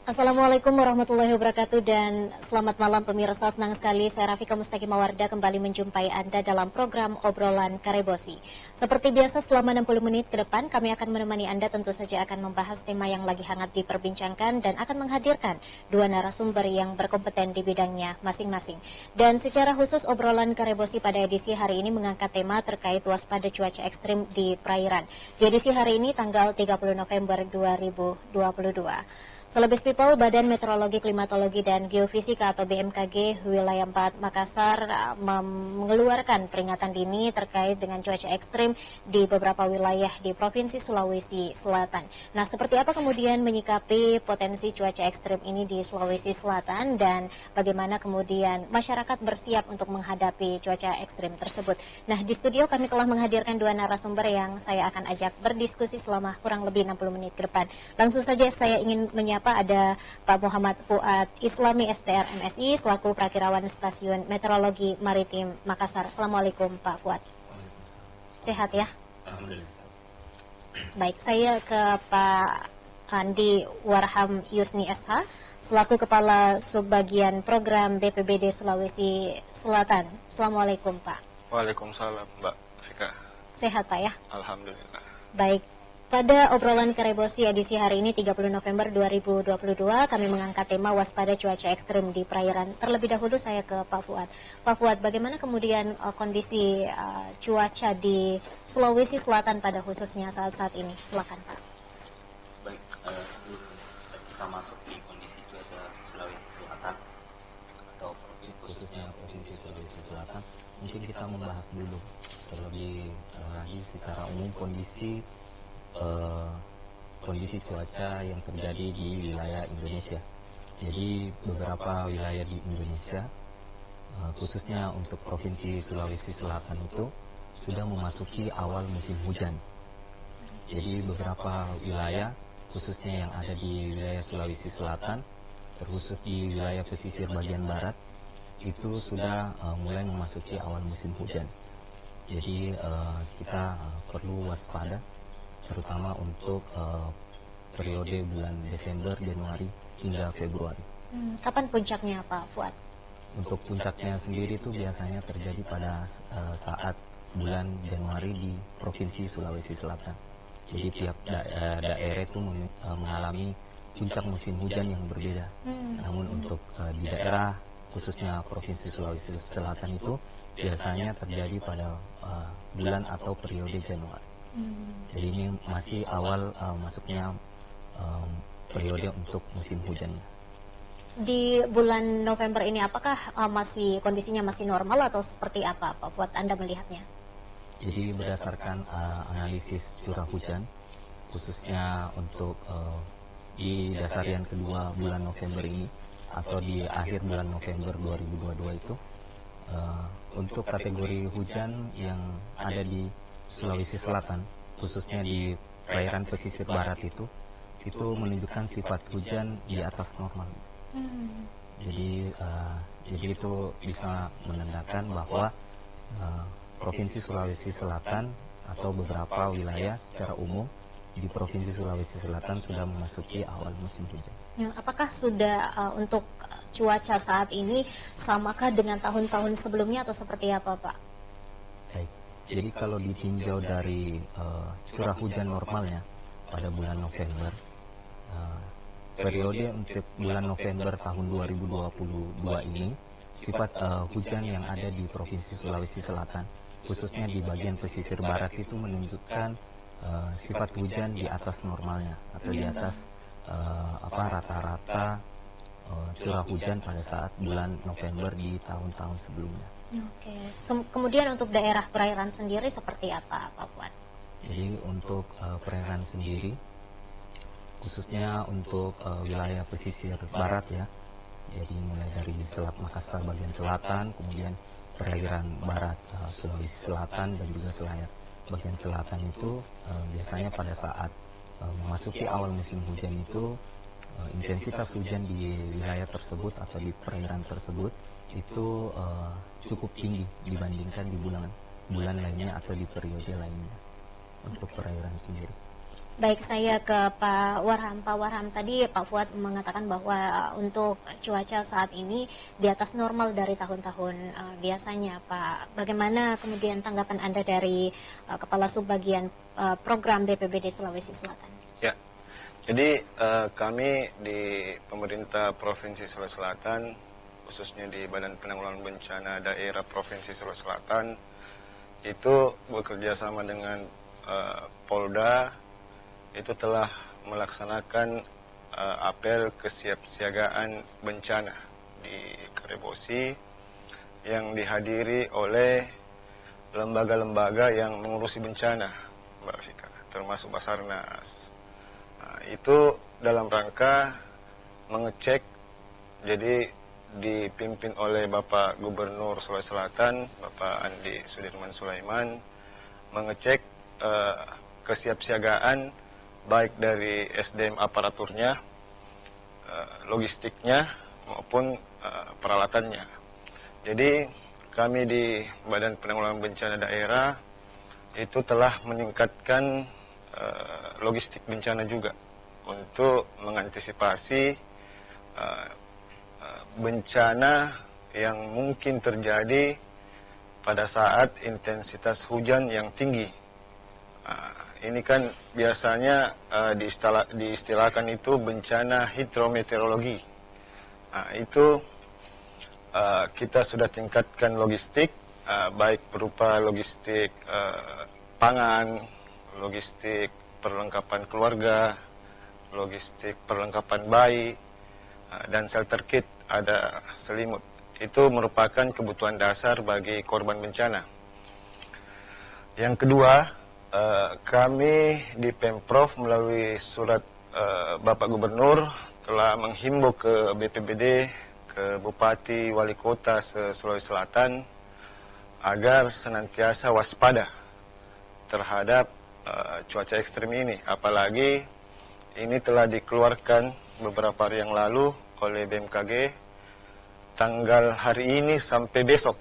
Assalamualaikum warahmatullahi wabarakatuh dan selamat malam pemirsa. Senang sekali saya Rafika Mustaqim Mawarda kembali menjumpai Anda dalam program Obrolan Karebosi. Seperti biasa selama 60 menit ke depan kami akan menemani Anda, tentu saja akan membahas tema yang lagi hangat diperbincangkan dan akan menghadirkan dua narasumber yang berkompeten di bidangnya masing-masing. Dan secara khusus Obrolan Karebosi pada edisi hari ini mengangkat tema terkait waspada cuaca ekstrim di perairan. Di edisi hari ini tanggal 30 November 2022. Selebis People, Badan Meteorologi, Klimatologi, dan Geofisika atau BMKG Wilayah 4 Makassar mengeluarkan peringatan dini terkait dengan cuaca ekstrim di beberapa wilayah di Provinsi Sulawesi Selatan. Nah, seperti apa kemudian menyikapi potensi cuaca ekstrim ini di Sulawesi Selatan dan bagaimana kemudian masyarakat bersiap untuk menghadapi cuaca ekstrim tersebut. Nah, di studio kami telah menghadirkan dua narasumber yang saya akan ajak berdiskusi selama kurang lebih 60 menit ke depan. Langsung saja saya ingin menyapa ada Pak Muhammad Fuad Islami STR MSI selaku Prakirawan Stasiun Meteorologi Maritim Makassar. Assalamualaikum Pak Fuad. Sehat ya? Alhamdulillah. Baik, saya ke Pak Andi Warham Yusni SH selaku Kepala Subbagian Program BPBD Sulawesi Selatan. Assalamualaikum Pak. Waalaikumsalam Mbak Fika. Sehat Pak ya? Alhamdulillah. Baik. Pada obrolan Karebosi edisi hari ini 30 November 2022 kami mengangkat tema waspada cuaca ekstrim di perairan. Terlebih dahulu saya ke Pak Fuad. Pak Fuad, bagaimana kemudian kondisi cuaca di Sulawesi Selatan pada khususnya saat-saat ini? Silakan Pak. Baik, sebelum kita masuk di kondisi cuaca Sulawesi Selatan atau khususnya Provinsi Sulawesi Selatan, mungkin kita membahas dulu terlebih lagi secara umum kondisi cuaca yang terjadi di wilayah Indonesia. Jadi beberapa wilayah di Indonesia, khususnya untuk Provinsi Sulawesi Selatan itu sudah memasuki awal musim hujan. Jadi beberapa wilayah, khususnya yang ada di wilayah Sulawesi Selatan, terkhusus di wilayah pesisir bagian barat, itu sudah mulai memasuki awal musim hujan. Jadi kita perlu waspada, terutama untuk periode bulan Desember, Januari hingga Februari. Kapan puncaknya Pak Fuad? Untuk puncaknya sendiri itu biasanya terjadi pada saat bulan Januari di Provinsi Sulawesi Selatan. Jadi tiap daerah itu mengalami puncak musim hujan yang berbeda. Namun untuk di daerah khususnya Provinsi Sulawesi Selatan itu biasanya terjadi pada bulan atau periode Januari. Jadi ini masih awal masuknya periode untuk musim hujannya. Di bulan November ini apakah kondisinya masih normal atau seperti apa Pak Fuad Anda melihatnya? Jadi berdasarkan analisis curah hujan, khususnya untuk di dasarian kedua bulan November ini atau di akhir bulan November 2022 itu, untuk kategori hujan yang ada di Sulawesi Selatan, khususnya di perairan pesisir barat itu menunjukkan sifat hujan di atas normal. Jadi itu bisa menandakan bahwa Provinsi Sulawesi Selatan atau beberapa wilayah secara umum di Provinsi Sulawesi Selatan sudah memasuki awal musim hujan. Apakah sudah untuk cuaca saat ini samakah dengan tahun-tahun sebelumnya atau seperti apa Pak? Baik. Jadi kalau ditinjau dari curah hujan normalnya pada bulan November, periode untuk bulan November tahun 2022 ini, sifat hujan yang ada di Provinsi Sulawesi Selatan, khususnya di bagian pesisir barat itu menunjukkan sifat hujan di atas normalnya atau di atas rata-rata curah hujan pada saat bulan November di tahun-tahun sebelumnya. Oke, kemudian untuk daerah perairan sendiri seperti apa Pak Fuad? Jadi untuk perairan sendiri, khususnya untuk wilayah pesisir barat ya, jadi mulai dari Selat Makassar bagian selatan, kemudian perairan barat Sulawesi Selatan dan juga selayar bagian selatan itu biasanya pada saat memasuki awal musim hujan itu intensitas hujan di wilayah tersebut atau di perairan tersebut itu cukup tinggi dibandingkan di bulan lainnya atau di periode lainnya untuk perairan sendiri. Baik, saya ke Pak Warham. Pak Warham, tadi Pak Fuad mengatakan bahwa untuk cuaca saat ini di atas normal dari tahun-tahun biasanya, Pak. Bagaimana kemudian tanggapan Anda dari Kepala Subbagian Program BPBD Sulawesi Selatan? Ya, jadi kami di pemerintah Provinsi Sulawesi Selatan, khususnya di Badan Penanggulangan Bencana Daerah Provinsi Sulawesi Selatan, itu bekerja sama dengan Polda, itu telah melaksanakan apel kesiapsiagaan bencana di Karebosi yang dihadiri oleh lembaga-lembaga yang mengurusi bencana, Mbak Fika, termasuk Basarnas. Nah, itu dalam rangka mengecek, jadi dipimpin oleh Bapak Gubernur Sulawesi Selatan, Bapak Andi Sudirman Sulaiman, mengecek kesiapsiagaan baik dari SDM aparaturnya, logistiknya maupun peralatannya. Jadi kami di Badan Penanggulangan Bencana Daerah itu telah meningkatkan logistik bencana juga untuk mengantisipasi bencana yang mungkin terjadi pada saat intensitas hujan yang tinggi. Ini kan biasanya diistilahkan itu bencana hidrometeorologi. Nah, itu kita sudah tingkatkan logistik, baik berupa logistik pangan, logistik perlengkapan keluarga, logistik perlengkapan bayi, dan shelter kit, ada selimut. Itu merupakan kebutuhan dasar bagi korban bencana. Yang kedua, kami di Pemprov melalui surat Bapak Gubernur telah menghimbau ke BPBD, ke Bupati, Wali Kota Sulawesi Selatan agar senantiasa waspada terhadap cuaca ekstrim ini. Apalagi ini telah dikeluarkan beberapa hari yang lalu oleh BMKG, tanggal hari ini sampai besok.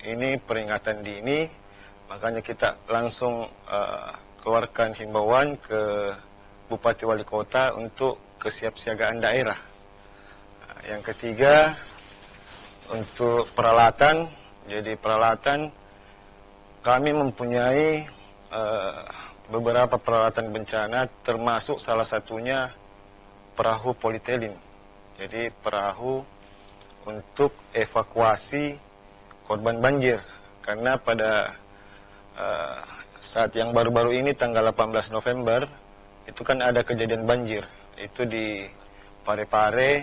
Ini peringatan dini. Makanya kita langsung keluarkan himbauan ke Bupati Wali Kota untuk kesiapsiagaan daerah. Yang ketiga, untuk peralatan. Jadi peralatan, kami mempunyai beberapa peralatan bencana, termasuk salah satunya perahu politelin. Jadi perahu untuk evakuasi korban banjir. Karena pada saat yang baru-baru ini tanggal 18 November itu kan ada kejadian banjir, itu di Parepare,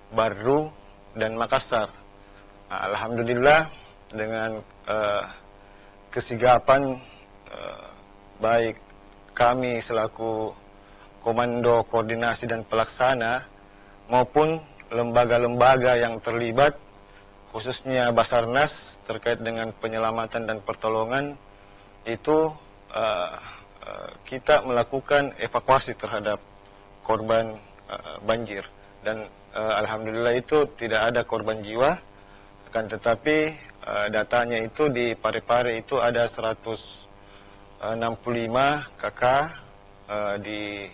Barru, dan Makassar. Nah, alhamdulillah dengan kesigapan baik kami selaku Komando Koordinasi dan Pelaksana maupun lembaga-lembaga yang terlibat, khususnya Basarnas terkait dengan penyelamatan dan pertolongan, itu kita melakukan evakuasi terhadap korban banjir, dan alhamdulillah itu tidak ada korban jiwa, akan tetapi datanya itu di Parepare itu ada 165 kakak, di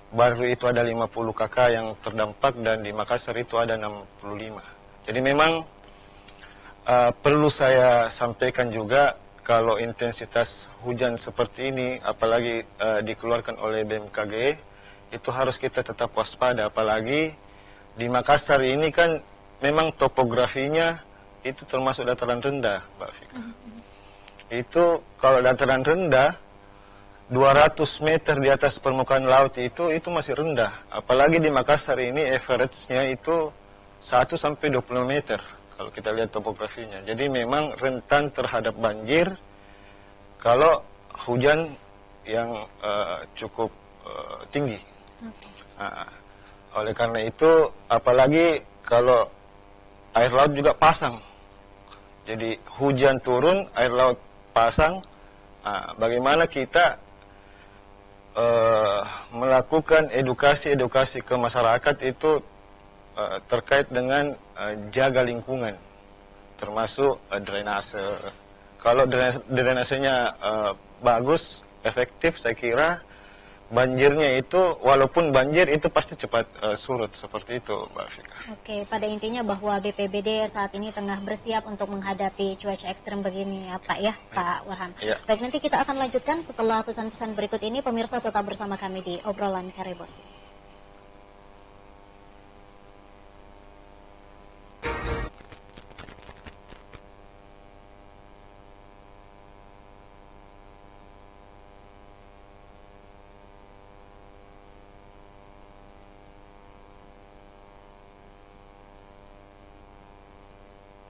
Baru itu ada 50 kakak yang terdampak, dan di Makassar itu ada 65. Jadi memang perlu saya sampaikan juga, kalau intensitas hujan seperti ini, apalagi dikeluarkan oleh BMKG, itu harus kita tetap waspada. Apalagi di Makassar ini kan memang topografinya itu termasuk dataran rendah, Mbak Fika. Itu kalau dataran rendah, 200 meter di atas permukaan laut itu masih rendah. Apalagi di Makassar ini average-nya itu 1-20 meter. Kalau kita lihat topografinya, jadi memang rentan terhadap banjir kalau hujan yang cukup tinggi. Nah, oleh karena itu, apalagi kalau air laut juga pasang, jadi hujan turun, air laut pasang. Nah, bagaimana kita melakukan edukasi ke masyarakat itu terkait dengan jaga lingkungan, termasuk drainase. Kalau drainasenya bagus, efektif, saya kira banjirnya itu, walaupun banjir itu pasti cepat surut, seperti itu Mbak Fika. Oke, pada intinya bahwa BPBD saat ini tengah bersiap untuk menghadapi cuaca ekstrem begini ya Pak ya, Pak Warham. Ya. Baik, nanti kita akan lanjutkan setelah pesan-pesan berikut ini. Pemirsa tetap bersama kami di Obrolan Karebosi.